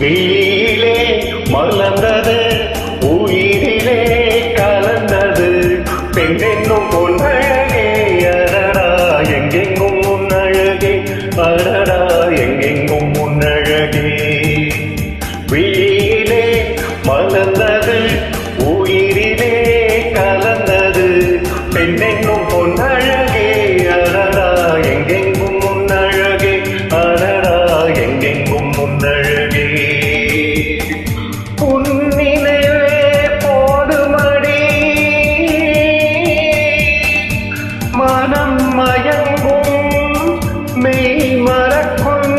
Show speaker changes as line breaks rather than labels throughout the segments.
வெயிலே மலர்ந்தது, உயிரிலே கலந்தது, பெண்ணென்னும் பொன்னழகே. அடடா எங்கெங்கும் முன்னழகே, அடடா எங்கெங்கும் முன்னழகே. வெயிலே மலர்ந்தது, உயிரிலே கலந்தது, பெண்ணென்னும் பொன்னழகே. அடடா எங்கெங்கும் முன்னழகே, அடடா எங்கெங்கும் முன்னழகே. உன்னிலே போதுமடி மனம் மயங்கும் மெய் மறக்கும்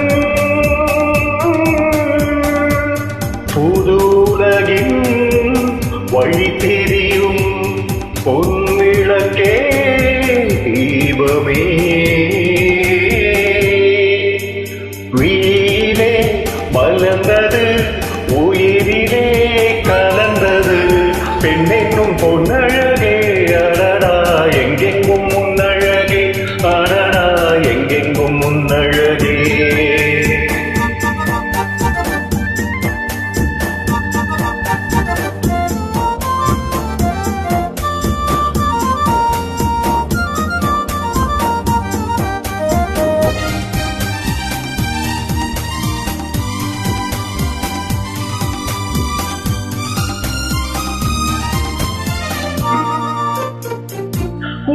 புதுலகின் வழி தெரியும் பொன்விளக்கே தீபமே. வீலே மலர்ந்தது, உயிரிலே கலந்தது, பெண்ணென்னும் பொன்னழகே. அடடா எங்கெங்கும் முன்னழகே, அடடா எங்கெங்கும் முன்னழகே.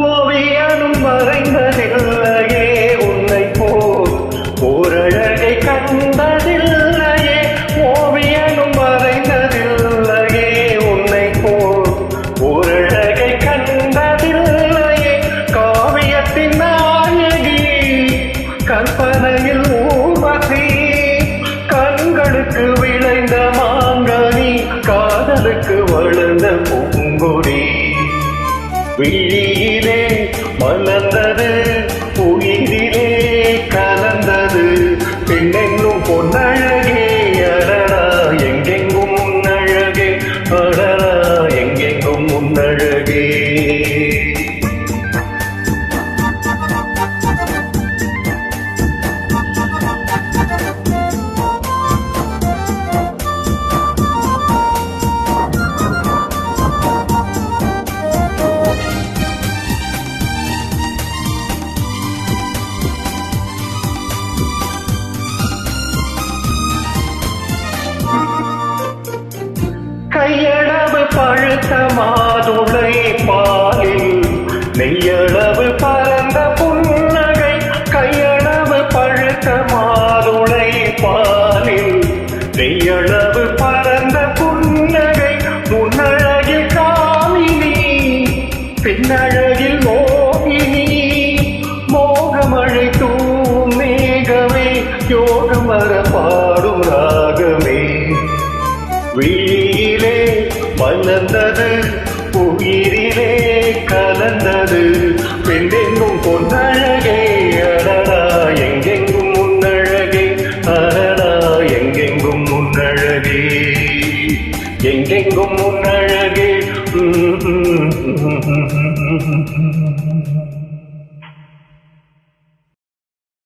ஓவியனும் மறைந்ததில்லையே உன்னை போல் ஓரழகை கண்டதில்லையே. ஓவியனும் மறைந்ததில்லையே உன்னை போல் ஓரழகை கண்டதில்லையே. காவியத்தின் நாயகி கற்பனையில் ஊர்வசி, கண்களுக்கு விளைந்த மாங்கனி, காதலுக்கு வளர்ந்த பூங்கொடி. விழியிலே மலர்ந்தது, உயிரிலே கலந்தது, பெண்ணென்னும் பொன்னழகே. அடடா எங்கெங்கும் முன்னழகே, அடடா எங்கெங்கும் முன்னழகே.